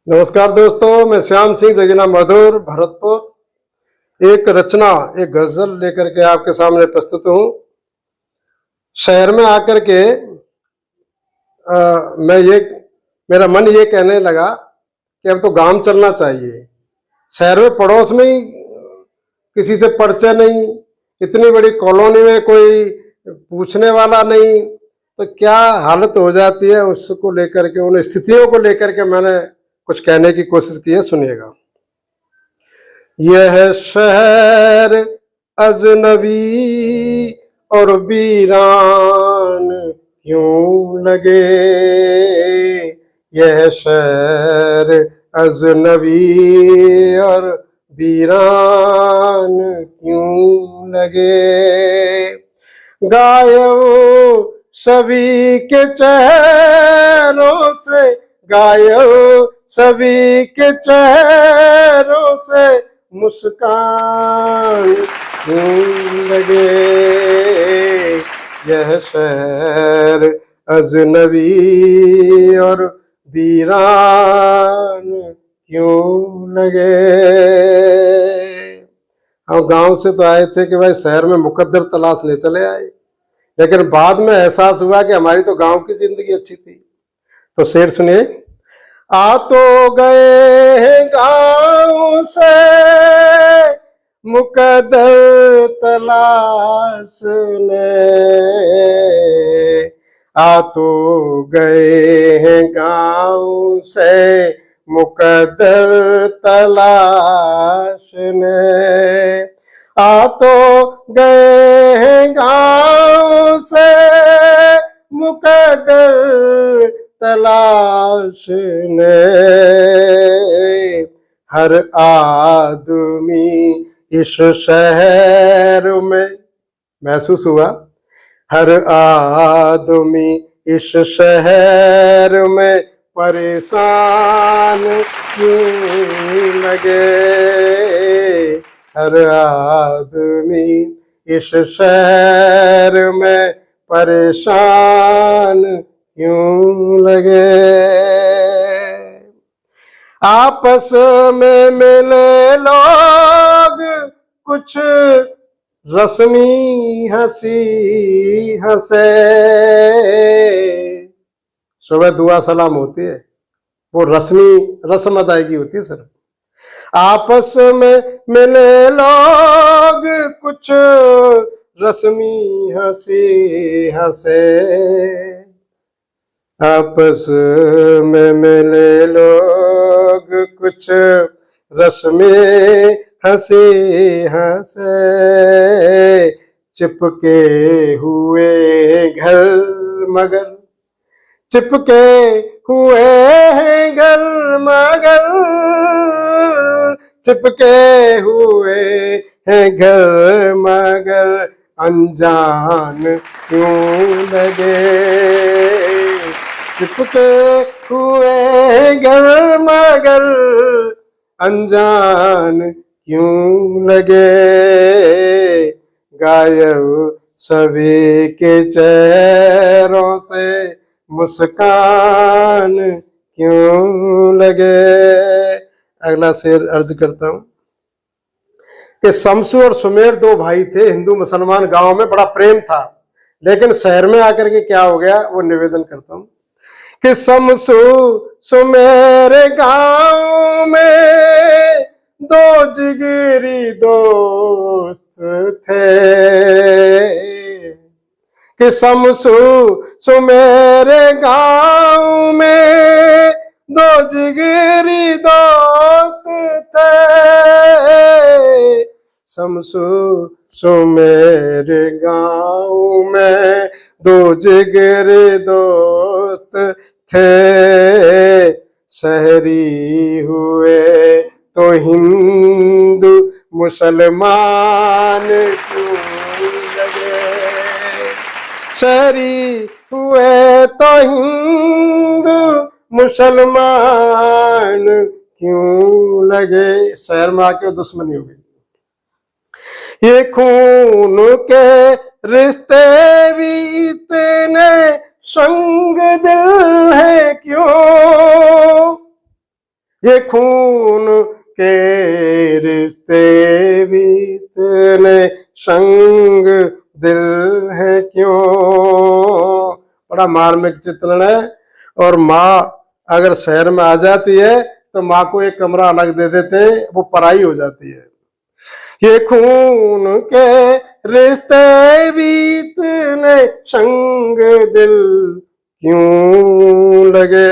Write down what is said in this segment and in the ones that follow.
नमस्कार दोस्तों, मैं श्याम सिंह जगीना मधुर भरतपुर एक रचना एक गजल लेकर के आपके सामने प्रस्तुत हूँ। शहर में आकर के मेरा मन ये कहने लगा कि अब तो गांव चलना चाहिए। शहर में पड़ोस में ही किसी से परिचय नहीं, इतनी बड़ी कॉलोनी में कोई पूछने वाला नहीं, तो क्या हालत हो जाती है। उसको लेकर के, उन स्थितियों को लेकर के मैंने कुछ कहने की कोशिश की है, सुनिएगा। यह शहर अजनबी और वीरान क्यों लगे, यह शहर अजनबी और वीरान क्यों लगे। गायब सभी के चेहरों से, गायब सभी के चेहरों से मुस्कान क्यों लगे। यह शहर अजनबी और वीरान क्यों लगे। हम गांव से तो आए थे कि भाई शहर में मुकद्दर तलाश ले चले आए, लेकिन बाद में एहसास हुआ कि हमारी तो गांव की जिंदगी अच्छी थी। तो शेर सुनिए। आ तो गए हैं गांव से मुकद्दर तलाशने, आ तो गए हैं गांव से मुकद्दर तलाशने, आ तो गए हैं गांव से मुकद्दर तलाशने। हर आदमी इस शहर में, महसूस हुआ, हर आदमी इस शहर में परेशान क्यों लगे। हर आदमी इस शहर में परेशान क्यों लगे। आपस में मिले लोग कुछ रस्मी हंसी हंसे, सुबह दुआ सलाम होती है, वो रस्म अदायगी होती है सर। आपस में मिले लोग कुछ रस्मी हंसी हंसे, आपस में मिले लोग कुछ रस्मी हंसी हंसे। चिपके हुए घर मगर, चिपके हुए हैं घर मगर, चिपके हुए हैं घर मगर अनजान क्यों लगे। चिपके हुए घर मगर अनजान क्यों लगे। गायब सभी के चेहरों से मुस्कान क्यों लगे। अगला शेर अर्ज करता हूं कि शमसू और सुमेर दो भाई थे, हिंदू मुसलमान, गांव में बड़ा प्रेम था, लेकिन शहर में आकर के क्या हो गया वो निवेदन करता हूं कि शमसू सुमेर गांव में दो जिगरी दोस्त थे, कि शमसू सुमेर गांव में दो जिगरी दोस्त थे। शमसू सुमेर गांव में दो जिगरी दोस्त थे। शहरी हुए तो हिंदू मुसलमान क्यों लगे। शहरी हुए तो हिंदू मुसलमान क्यों लगे। शहर में आके दुश्मनी हो गई। ये खून के रिश्ते भी इतने संग दिल है क्यों। ये खून के रिश्ते भी इतने संग दिल है क्यों। बड़ा मार्मिक चित्रण है। और माँ अगर शहर में आ जाती है तो माँ को एक कमरा अलग दे देते हैं, वो पराई हो जाती है। ये खून के रिश्ते भी इतने संग दिल क्यों लगे।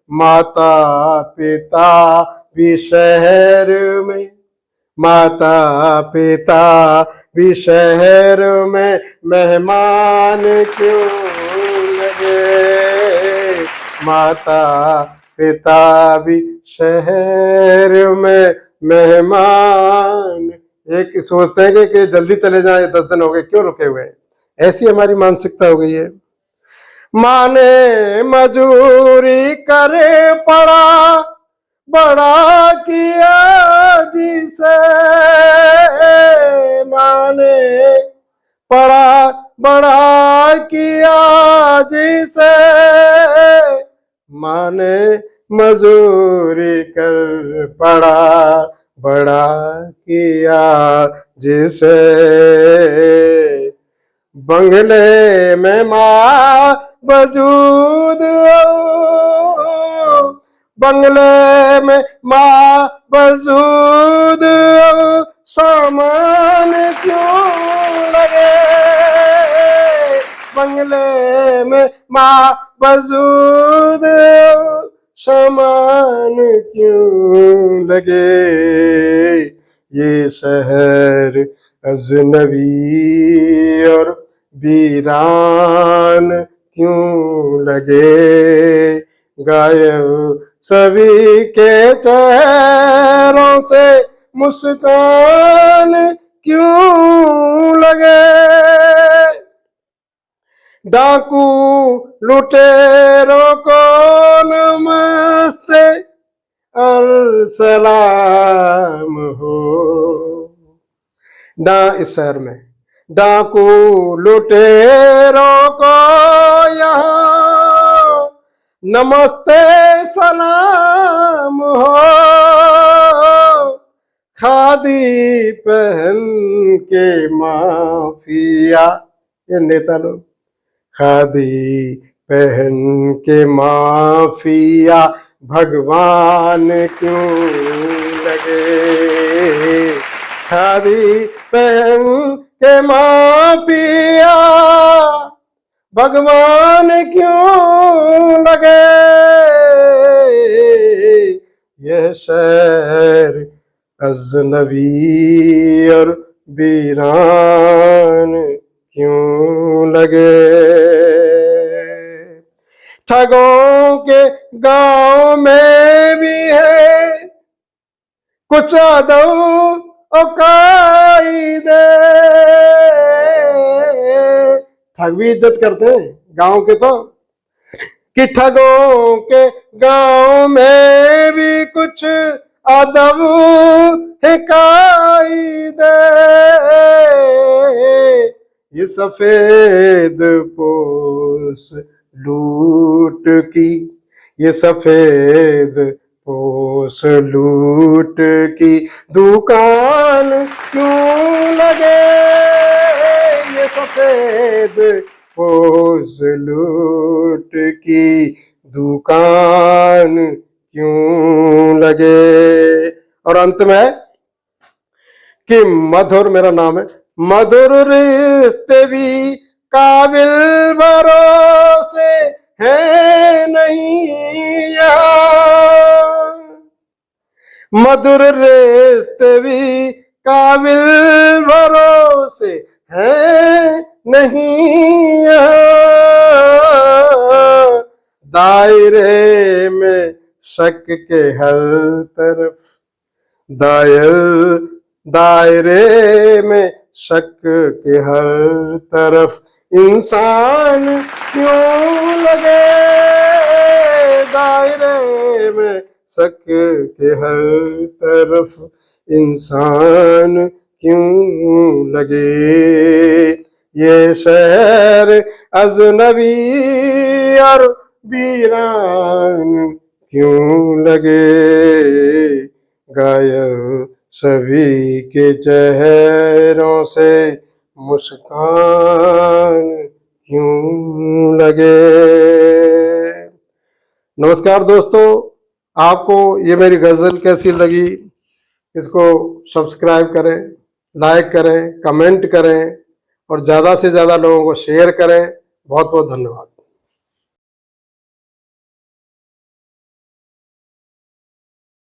माता पिता भी शहर में, माता पिता भी शहर में मेहमान क्यों लगे। माता पिता भी शहर में मेहमान। एक सोचते हैं कि जल्दी चले जाएं, 10 दिन हो गए क्यों रुके हुए हैं। ऐसी हमारी मानसिकता हो गई है। माँ ने मजूरी करे पड़ा बड़ा किया जिसे। माँ ने पड़ा बड़ा किया जिसे। माँ ने मजूरी कर पड़ा बड़ा किया जिसे। बंगले में माँ वजूद हो, बंगले में माँ वजूद हो, सामान क्यों लगे। बंगले में माँ वजूद हो, सामान क्यों लगे। ये शहर अजनबी और वीरान क्यों लगे। गायब सभी के चेहरों से मुस्कान क्यों लगे। डाकू लुटेरों को नमस्ते और सलाम हो। इस शहर में डाकू लुटेरों को यहाँ नमस्ते सलाम हो। खादी पहन के माफिया, ये नेता लोग खादी पहन के माफिया भगवान क्यों लगे। खादी पहन के माफिया भगवान क्यों लगे। यह शहर अजनबी और वीरान क्यों लगे। ठगों के गांव में भी है कुछ अदब और कायदे। ठग भी इज्जत करते हैं गांव के तो, कि ठगों के गांव में भी कुछ अदब है कायदे। ये सफेद पोश लूट की, ये सफेद पोश लूट की दुकान क्यों लगे। ये सफेद पोश लूट की दुकान क्यों लगे। और अंत में कि मधुर, मेरा नाम है, मधुर रिश्ते भी काबिल भरोसे है नहीं यहाँ। मधुर रिश्ते भी काबिल भरोसे है नहीं यहाँ। दायरे में शक के हर तरफ, दायरे में शक के हर तरफ इंसान क्यों लगे। दायरे में शक के हर तरफ इंसान क्यों लगे। ये शहर अजनबी और वीरान क्यों लगे, गायब सभी के चेहरों से मुस्कान क्यों लगे। नमस्कार दोस्तों, आपको ये मेरी गज़ल कैसी लगी? इसको सब्सक्राइब करें, लाइक करें, कमेंट करें और ज़्यादा से ज़्यादा लोगों को शेयर करें। बहुत बहुत धन्यवाद।